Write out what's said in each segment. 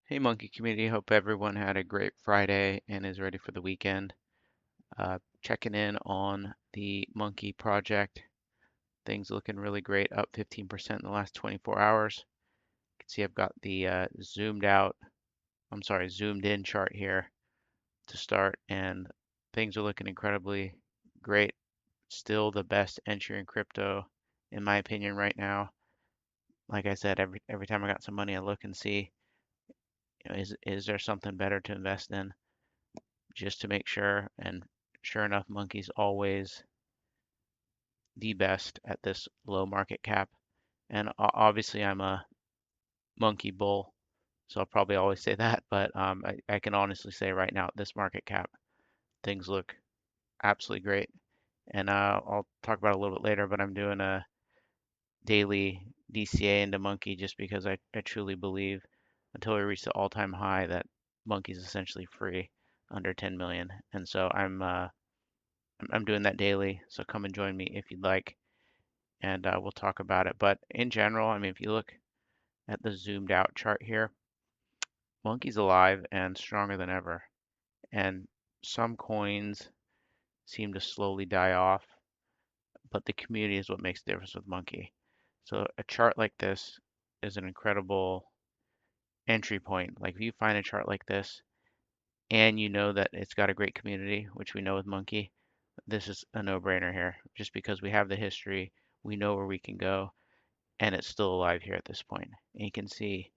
Hey Monkey community, hope everyone had a great Friday and is ready for the weekend. Checking in on the Monkey project. Things looking really great, up 15% in the last 24 hours. You can see I've got the zoomed in chart here to start, and things are looking incredibly great. Still the best entry in crypto, in my opinion, right now. Like I said, every time I got some money, I look and see, is there something better to invest in? Just to make sure. And sure enough, Monkey's always the best at this low market cap. And obviously, I'm a Monkey bull, so I'll probably always say that. But I can honestly say right now, at this market cap, things look absolutely great. And I'll talk about it a little bit later, but I'm doing a daily DCA into Monkey just because I truly believe until we reach the all-time high that Monkey's essentially free under 10 million. And so I'm doing that daily, so come and join me if you'd like, and we'll talk about it. But in general, I mean, if you look at the zoomed out chart here, Monkey's alive and stronger than ever. And some coins seem to slowly die off, but the community is what makes the difference with Monkey. So a chart like this is an incredible entry point. Like if you find a chart like this and you know that it's got a great community, which we know with Monkey, this is a no-brainer here. Just because we have the history, we know where we can go, and it's still alive here at this point. And you can see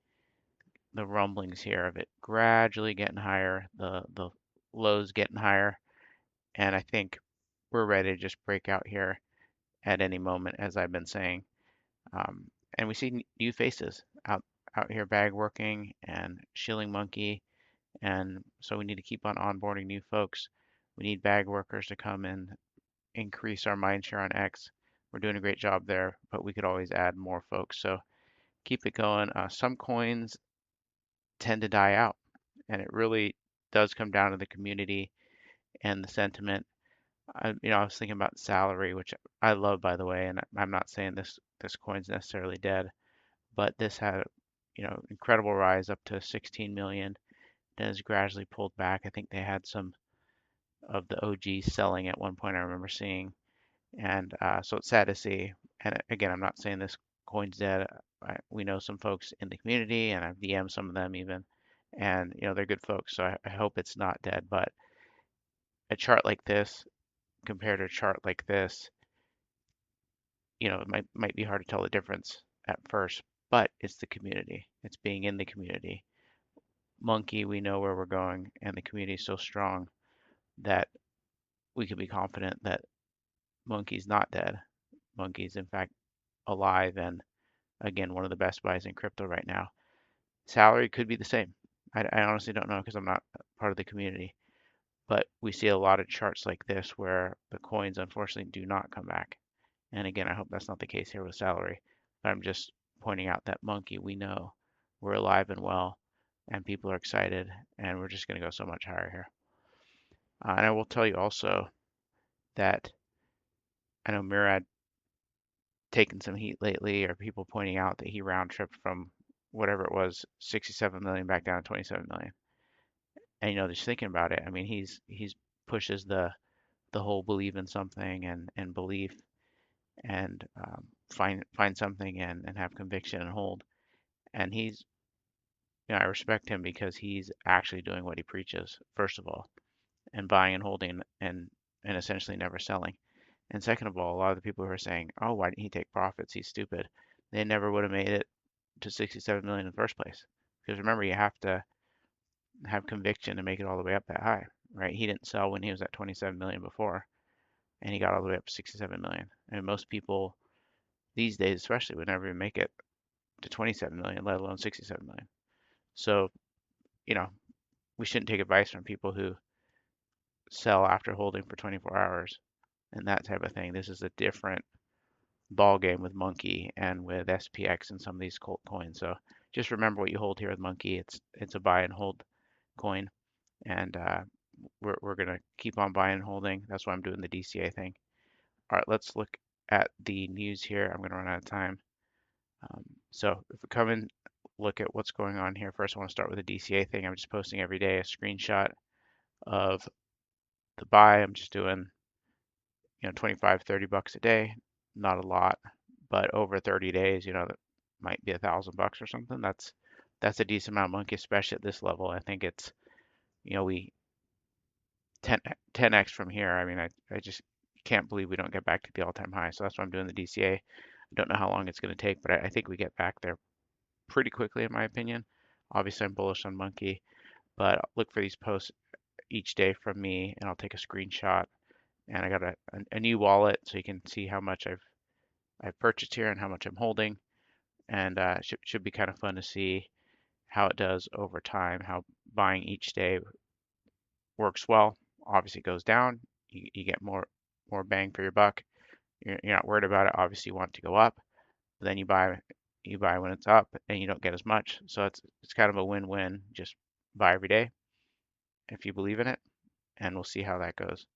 the rumblings here of it gradually getting higher, the lows getting higher, and I think we're ready to just break out here at any moment, as I've been saying. And we see new faces out here bag working and shilling Monkey, and so we need to keep on onboarding new folks. We need bag workers to come and increase our mind share on X. We're doing a great job there, but we could always add more folks. So keep it going. Some coins tend to die out, and it really does come down to the community and the sentiment. I was thinking about salary, which I love, by the way, and I'm not saying this coin's necessarily dead, but this had, incredible rise up to 16 million. Then has gradually pulled back. I think they had some of the OGs selling at one point. I remember seeing, and so it's sad to see. And again, I'm not saying this coin's dead. We know some folks in the community, and I've DM'd some of them even, and they're good folks. So I hope it's not dead. But a chart like this compared to a chart like this, it might be hard to tell the difference at first. But it's the community. It's being in the community. Monkey, we know where we're going, and the community is so strong that we can be confident that Monkey's not dead. Monkey's in fact alive and again, one of the best buys in crypto right now. Salary could be the same. I honestly don't know because I'm not part of the community. But we see a lot of charts like this where the coins unfortunately do not come back. And again, I hope that's not the case here with salary. But I'm just pointing out that Monkey, we know we're alive and well, and people are excited, and we're just going to go so much higher here. And I will tell you also that I know Murad taken some heat lately, or people pointing out that he round tripped from whatever it was, 67 million back down to 27 million. And just thinking about it, I mean, he's pushes the whole believe in something and belief and find something and have conviction and hold. And I respect him because he's actually doing what he preaches, first of all, and buying and holding and essentially never selling. And second of all, a lot of the people who are saying, "Oh, why didn't he take profits? He's stupid." They never would have made it to 67 million in the first place. Because remember, you have to have conviction to make it all the way up that high, right? He didn't sell when he was at 27 million before, and he got all the way up to 67 million. And most people these days, especially, would never even make it to 27 million, let alone 67 million. So, you know, we shouldn't take advice from people who sell after holding for 24 hours and that type of thing. This is a different ball game with Monkey and with SPX and some of these coins. So just remember what you hold here with Monkey. It's a buy and hold coin, and we're gonna keep on buying and holding. That's why I'm doing the DCA thing. All right, let's look at the news here. I'm gonna run out of time. So if we come in look at what's going on here. First, I want to start with the DCA thing. I'm just posting every day a screenshot of the buy. I'm just doing, 25, 30 bucks a day. Not a lot, but over 30 days, that might be $1,000 or something. That's a decent amount of monkey, especially at this level. I think it's, we 10x from here. I mean, I just can't believe we don't get back to the all-time high. So that's why I'm doing the DCA. I don't know how long it's going to take, but I think we get back there pretty quickly, in my opinion. Obviously, I'm bullish on monkey, but look for these posts each day from me, and I'll take a screenshot. And I got a new wallet, so you can see how much I've purchased here and how much I'm holding. And should be kind of fun to see how it does over time, how buying each day works well. Obviously, it goes down, you get more bang for your buck. You're not worried about it. Obviously, you want it to go up, but then you buy when it's up, and you don't get as much. So it's kind of a win-win. Just buy every day if you believe in it, and we'll see how that goes.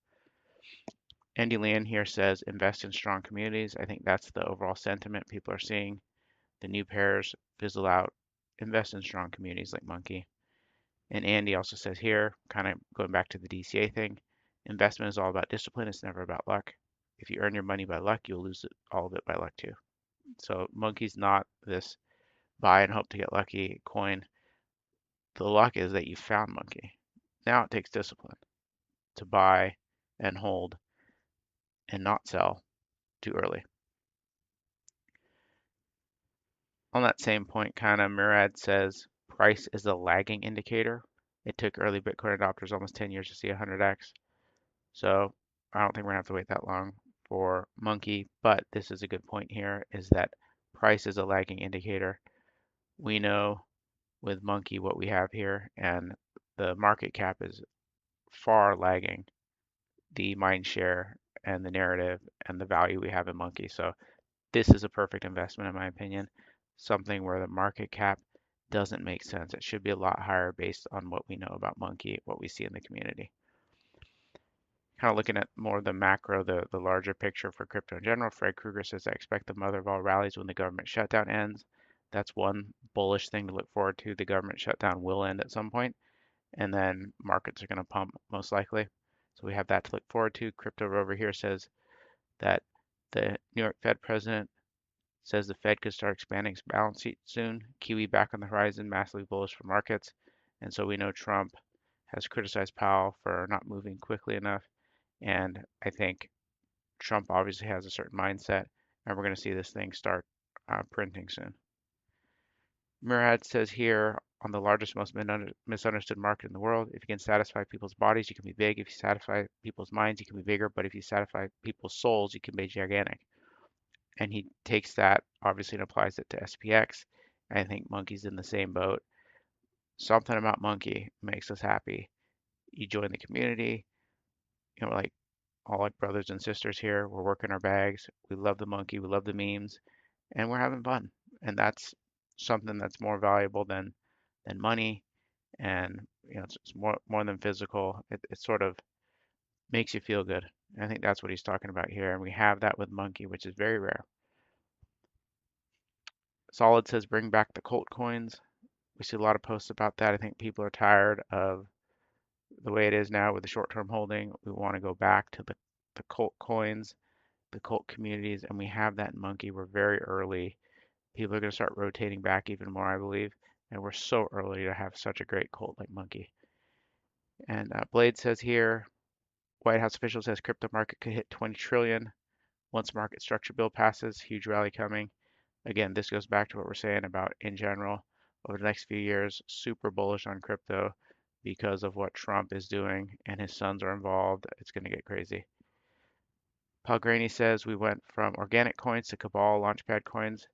Andy Land here says invest in strong communities. I think that's the overall sentiment people are seeing. The new pairs fizzle out. Invest in strong communities like Monkey. And Andy also says here, kind of going back to the DCA thing, investment is all about discipline. It's never about luck. If you earn your money by luck, you'll lose all of it by luck too. So Monkey's not this buy and hope to get lucky coin. The luck is that you found Monkey. Now it takes discipline to buy and hold and not sell too early. On that same point, kind of, Murad says price is a lagging indicator. It took early Bitcoin adopters almost 10 years to see 100x. So I don't think we're gonna have to wait that long for Monkey, but this is a good point here, is that price is a lagging indicator. We know with Monkey what we have here, and the market cap is far lagging the mind share and the narrative and the value we have in Monkey. So this is a perfect investment in my opinion. Something where the market cap doesn't make sense. It should be a lot higher based on what we know about Monkey, what we see in the community. Kind of looking at more the macro, the larger picture for crypto in general. Fred Krueger says, I expect the mother of all rallies when the government shutdown ends. That's one bullish thing to look forward to. The government shutdown will end at some point, and then markets are going to pump most likely. So we have that to look forward to. Crypto over here says that the New York Fed president says the Fed could start expanding its balance sheet soon. Kiwi back on the horizon, massively bullish for markets. And so we know Trump has criticized Powell for not moving quickly enough. And I think Trump obviously has a certain mindset, and we're going to see this thing start printing soon. Murad says here, on the largest, most misunderstood market in the world, if you can satisfy people's bodies, you can be big. If you satisfy people's minds, you can be bigger. But if you satisfy people's souls, you can be gigantic. And he takes that, obviously, and applies it to SPX. I think Monkey's in the same boat. Something about Monkey makes us happy. You join the community, like all like brothers and sisters here. We're working our bags. We love the Monkey. We love the memes, and we're having fun. And that's something that's more valuable than money. And it's more than physical. It sort of makes you feel good. And I think that's what he's talking about here. And we have that with Monkey, which is very rare. Solid says bring back the cult coins. We see a lot of posts about that. I think people are tired of the way it is now with the short-term holding. We want to go back to the cult coins, the cult communities, and we have that in Monkey. We're very early. People are going to start rotating back even more, I believe. And we're so early to have such a great cult like Monkey. And Blade says here, White House official says crypto market could hit 20 trillion once market structure bill passes. Huge rally coming. Again, this goes back to what we're saying about in general over the next few years, super bullish on crypto because of what Trump is doing and his sons are involved. It's going to get crazy. Pellegrini says we went from organic coins to Cabal Launchpad coins.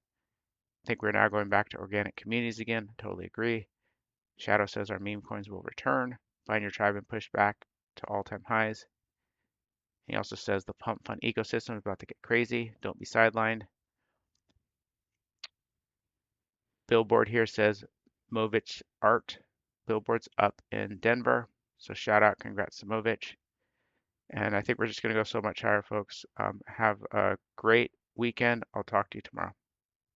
I think we're now going back to organic communities again. Totally agree. Shadow says our meme coins will return. Find your tribe and push back to all-time highs. He also says the pump fund ecosystem is about to get crazy. Don't be sidelined. Billboard here says Movich Art. Billboard's up in Denver. So shout out, congrats to Movich. And I think we're just going to go so much higher, folks. Have a great weekend. I'll talk to you tomorrow.